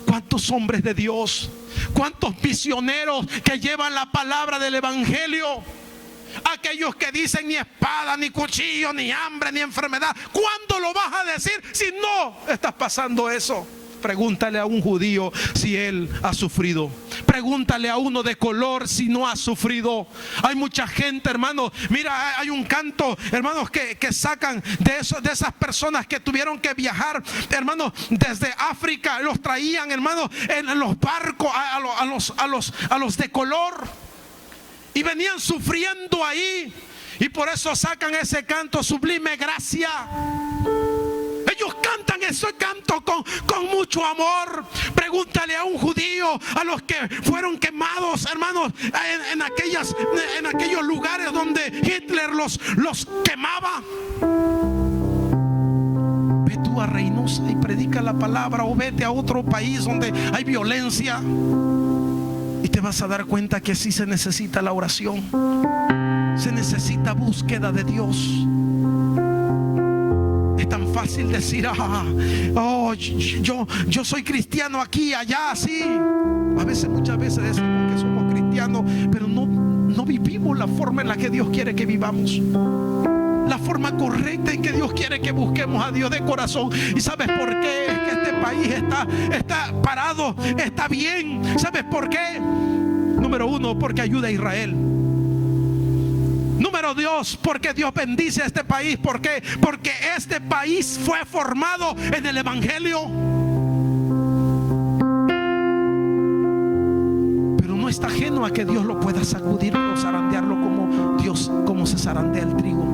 ¿Cuántos hombres de Dios? ¿Cuántos misioneros que llevan la palabra del evangelio? Aquellos que dicen: ni espada, ni cuchillo, ni hambre, ni enfermedad. ¿Cuándo lo vas a decir si no estás pasando eso? Pregúntale a un judío si él ha sufrido. Pregúntale a uno de color si no ha sufrido. Hay mucha gente, hermanos. Mira, hay un canto, hermanos, que sacan de esas personas que tuvieron que viajar, hermanos, desde África. Los traían, hermanos, en los barcos a los de color, y venían sufriendo ahí. Y por eso sacan ese canto: sublime gracia. Ellos cantan ese canto con mucho amor. Pregúntale a un judío, a los que fueron quemados, hermanos, en aquellos lugares donde Hitler los quemaba. Ve tú a Reynosa y predica la palabra, o vete a otro país donde hay violencia, y te vas a dar cuenta que sí se necesita la oración. Se necesita búsqueda de Dios. Es tan fácil decir: yo soy cristiano aquí, allá, así. Muchas veces decimos que somos cristianos, pero no vivimos la forma en la que Dios quiere que vivamos, la forma correcta en que Dios quiere que busquemos a Dios de corazón. ¿Y sabes por qué? Es que este país está parado, está bien. ¿Sabes por qué? Número uno, porque ayuda a Israel. Número dos, porque Dios bendice a este país. ¿Por qué? Porque este país fue formado en el evangelio. Pero no está ajeno a que Dios lo pueda sacudir o zarandearlo como se zarandea el trigo.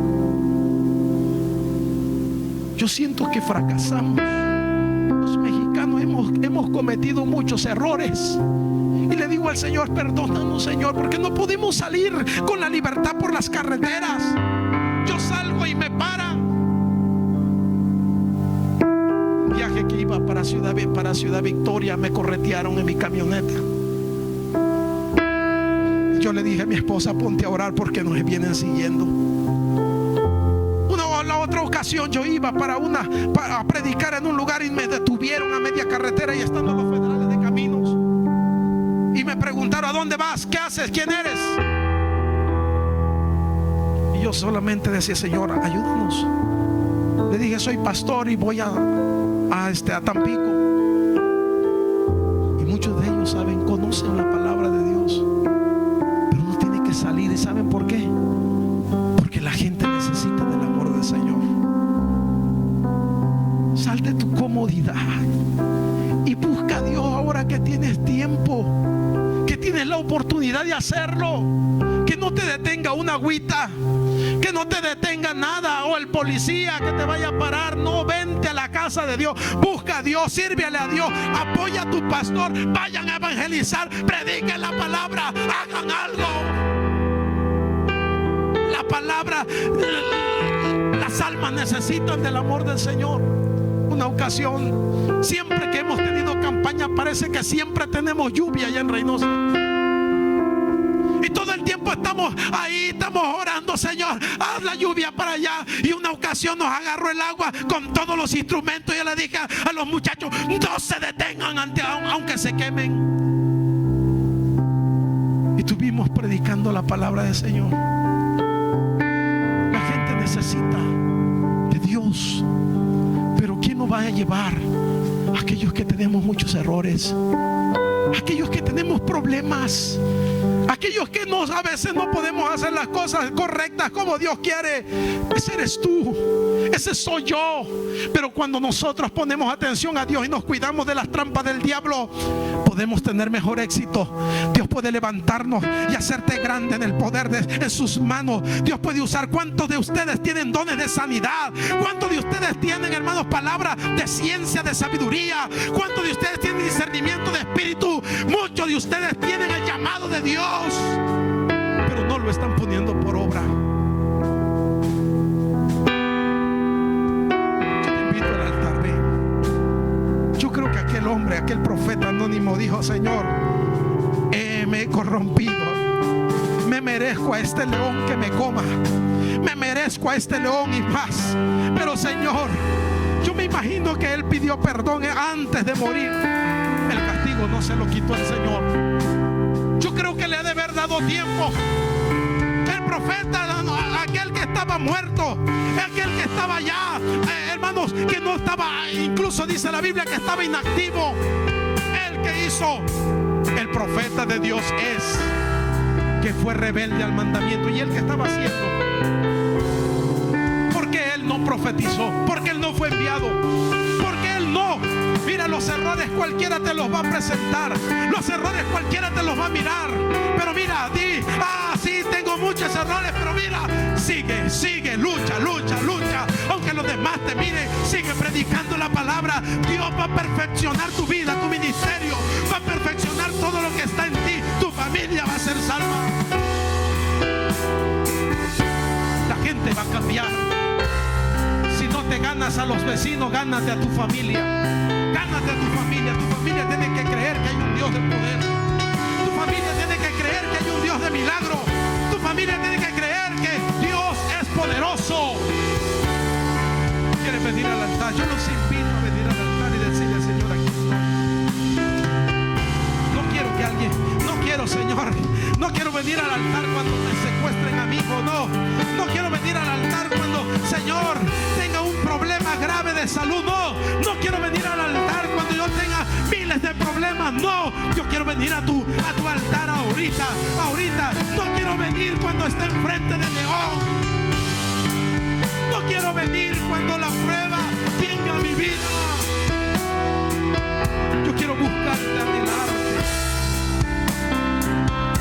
Yo siento que fracasamos. Los mexicanos hemos cometido muchos errores. Y le digo al Señor: perdónanos, Señor, porque no pudimos salir con la libertad por las carreteras. Yo salgo y me para. Un viaje que iba para Ciudad Victoria, me corretearon en mi camioneta. Yo le dije a mi esposa: ponte a orar porque nos vienen siguiendo. La otra ocasión yo iba para predicar en un lugar y me detuvieron a media carretera, y estando los federales de caminos. preguntaron: ¿a dónde vas? ¿Qué haces? ¿Quién eres? Y yo solamente decía: Señor, ayúdanos. Le dije: soy pastor y voy a Tampico. Y muchos de ellos conocen la palabra de Dios, pero uno tiene que salir. ¿Y saben por qué? Porque la gente necesita del amor del Señor. Sal de tu comodidad y busca a Dios ahora que tienes tiempo, que tienes la oportunidad de hacerlo. Que no te detenga una agüita, que no te detenga nada, o el policía que te vaya a parar. No, vente a la casa de Dios, busca a Dios, sírvele a Dios, apoya a tu pastor, vayan a evangelizar, prediquen la palabra, hagan algo. La palabra, las almas necesitan del amor del Señor. Una ocasión, siempre que hemos tenido campaña, parece que siempre tenemos lluvia allá en Reynosa. Y todo el tiempo estamos ahí, estamos orando: Señor, haz la lluvia para allá. Y una ocasión nos agarró el agua con todos los instrumentos. Y yo le dije a los muchachos: no se detengan aunque se quemen. Y estuvimos predicando la palabra del Señor. La gente necesita de Dios. Pero ¿quién nos va a llevar? Aquellos que tenemos muchos errores, aquellos que tenemos problemas, aquellos que a veces no podemos hacer las cosas correctas como Dios quiere. Ese eres tú, ese soy yo. Pero cuando nosotros ponemos atención a Dios y nos cuidamos de las trampas del diablo, podemos tener mejor éxito. Dios puede levantarnos y hacerte grande en el poder en sus manos. Dios puede usar. ¿Cuántos de ustedes tienen dones de sanidad? ¿Cuántos de ustedes tienen, hermanos, palabras de ciencia, de sabiduría? ¿Cuántos de ustedes tienen discernimiento de espíritu? Muchos de ustedes tienen el llamado de Dios, pero no lo están poniendo por obra. Yo te invito al altar, ven. Yo creo que aquel hombre, aquel profeta anónimo dijo: Señor, me he corrompido, me merezco a este león que me coma, me merezco a este león y más. Pero Señor, yo me imagino que él pidió perdón antes de morir. El castigo no se lo quitó el Señor. Yo creo que le ha de haber dado tiempo. El profeta, aquel que estaba muerto, aquel que estaba allá, hermanos, que no estaba, incluso dice la Biblia que estaba inactivo. El que hizo, el profeta de Dios es que fue rebelde al mandamiento. ¿Y él que estaba haciendo? Porque él no profetizó, porque él no fue enviado, porque él no. Mira, los errores cualquiera te los va a presentar, los errores cualquiera te los va a mirar. Pero mira, di: sí, tengo muchos errores, pero mira, sigue, lucha. Aunque los demás te miren, sigue predicando la palabra. Dios va a perfeccionar tu vida, tu ministerio, va a perfeccionar todo lo que está en ti. Tu familia va a ser salva. La gente va a cambiar. Si no te ganas a los vecinos, gánate a tu familia. Gánate a tu familia. Tu familia tiene que creer que hay un Dios de poder. Tu familia tiene que creer que hay un Dios de milagro. Tu familia tiene que creer que Dios es poderoso. ¿Quieres venir al altar? Yo los invito a venir al altar y decirle: Señor, aquí estoy. No quiero que alguien, Señor, no quiero venir al altar cuando me secuestren a mi hijo. No quiero venir al altar cuando, Señor, tenga un problema grave de salud. No quiero venir al altar cuando yo tenga miles de problemas. No, yo quiero venir a tu altar ahorita. No quiero venir cuando esté enfrente de león. No quiero venir cuando la prueba venga a mi vida. Yo quiero buscarte adelante.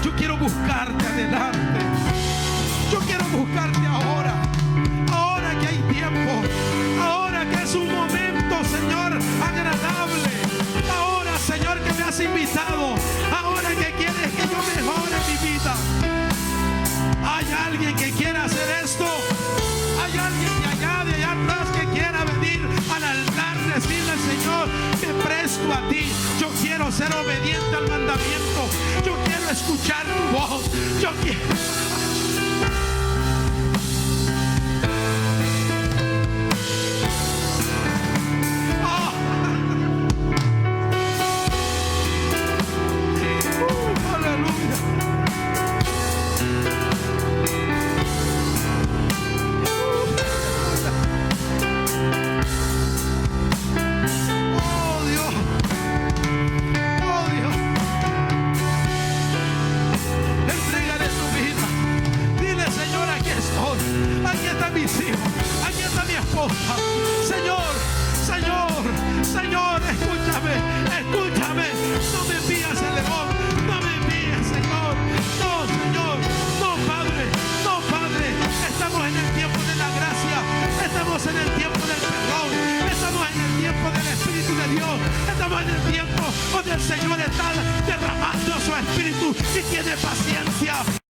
Yo quiero buscarte adelante. Yo quiero buscarte ahora. Ahora que hay tiempo. Ahora que es un momento, Señor, agradable. Ahora, Señor, que me has invitado. Ahora que quieres que yo mejore mi vida. Hay alguien que quiera hacer esto. Hay alguien de allá atrás que quiera venir al altar, decirle al Señor: me presto a ti. Yo quiero ser obediente al mandamiento. Yo quiero escuchar tu voz. Yo quiero. Aleluya. espíritu y tiene paciencia.